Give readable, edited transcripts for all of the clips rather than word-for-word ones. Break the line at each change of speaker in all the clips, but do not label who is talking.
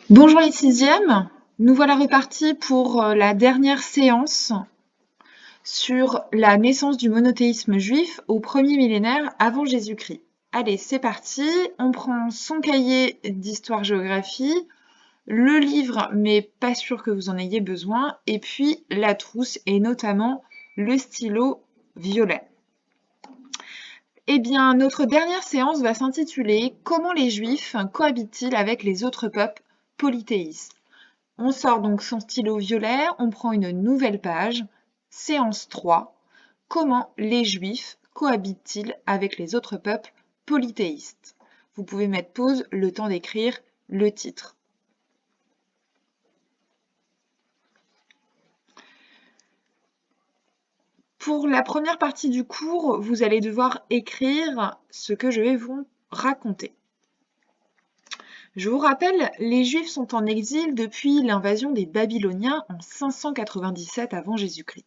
Bonjour les sixièmes, nous voilà repartis pour la dernière séance sur la naissance du monothéisme juif au premier millénaire avant Jésus-Christ. Allez, c'est parti, on prend son cahier d'histoire-géographie, le livre, mais pas sûr que vous en ayez besoin, et puis la trousse et notamment le stylo violet. Eh bien, notre dernière séance va s'intituler « Comment les Juifs cohabitent-ils avec les autres peuples polythéistes ?» On sort donc son stylo violet, on prend une nouvelle page, séance 3. Comment les Juifs cohabitent-ils avec les autres peuples polythéistes? Vous pouvez mettre pause le temps d'écrire le titre. Pour la première partie du cours, vous allez devoir écrire ce que je vais vous raconter. Je vous rappelle, les Juifs sont en exil depuis l'invasion des Babyloniens en 597 avant Jésus-Christ.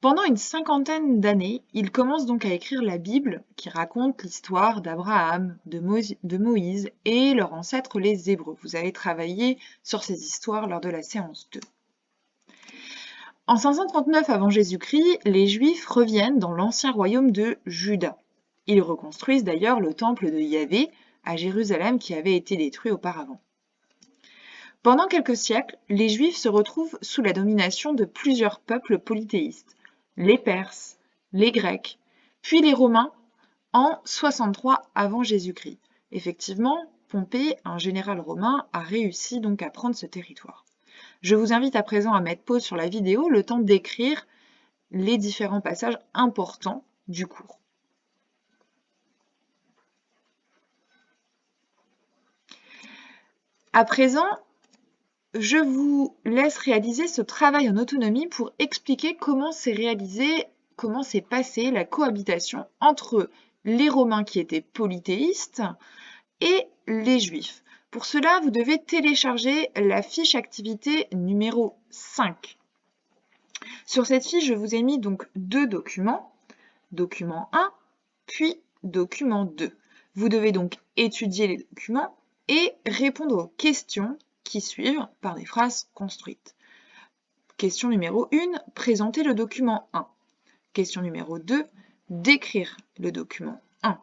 Pendant une cinquantaine d'années, ils commencent donc à écrire la Bible qui raconte l'histoire d'Abraham, de Moïse et leurs ancêtres les Hébreux. Vous avez travaillé sur ces histoires lors de la séance 2. En 539 avant Jésus-Christ, les Juifs reviennent dans l'ancien royaume de Juda. Ils reconstruisent d'ailleurs le temple de Yahvé à Jérusalem qui avait été détruit auparavant. Pendant quelques siècles, les Juifs se retrouvent sous la domination de plusieurs peuples polythéistes, les Perses, les Grecs, puis les Romains en 63 avant Jésus-Christ. Effectivement, Pompée, un général romain, a réussi donc à prendre ce territoire. Je vous invite à présent à mettre pause sur la vidéo, le temps d'écrire les différents passages importants du cours. À présent, je vous laisse réaliser ce travail en autonomie pour expliquer comment s'est réalisé, comment s'est passée la cohabitation entre les Romains qui étaient polythéistes et les Juifs. Pour cela, vous devez télécharger la fiche activité numéro 5. Sur cette fiche, je vous ai mis donc deux documents, document 1, puis document 2. Vous devez donc étudier les documents et répondre aux questions qui suivent par des phrases construites. Question numéro 1, présenter le document 1. Question numéro 2, décrire le document 1.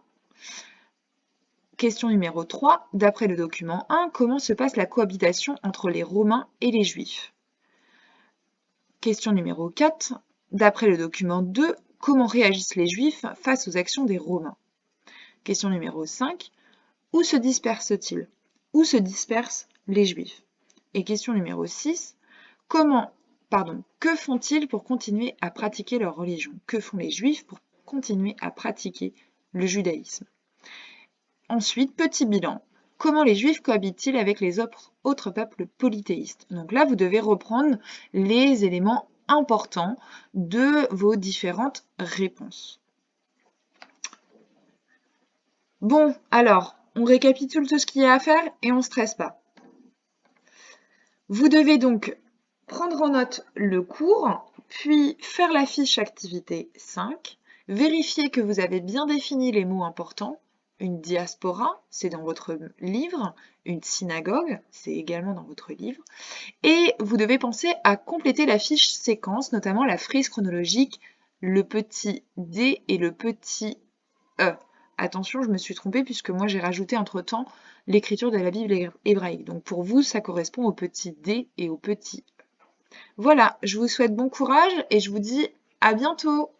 Question numéro 3, d'après le document 1, comment se passe la cohabitation entre les Romains et les Juifs? Question numéro 4, d'après le document 2, comment réagissent les Juifs face aux actions des Romains? Question numéro 5, où se dispersent-ils? Où se dispersent les Juifs? Et question numéro 6, que font-ils pour continuer à pratiquer leur religion? Que font les Juifs pour continuer à pratiquer le judaïsme? Ensuite, petit bilan. Comment les Juifs cohabitent-ils avec les autres peuples polythéistes? Donc là, vous devez reprendre les éléments importants de vos différentes réponses. Bon, alors, on récapitule tout ce qu'il y a à faire et on ne stresse pas. Vous devez donc prendre en note le cours, puis faire la fiche activité 5, vérifier que vous avez bien défini les mots importants. Une diaspora, c'est dans votre livre, une synagogue, c'est également dans votre livre, et vous devez penser à compléter la fiche séquence, notamment la frise chronologique, le petit D et le petit E. Attention, je me suis trompée puisque moi j'ai rajouté entre-temps l'écriture de la Bible hébraïque. Donc pour vous, ça correspond au petit D et au petit E. Voilà, je vous souhaite bon courage et je vous dis à bientôt.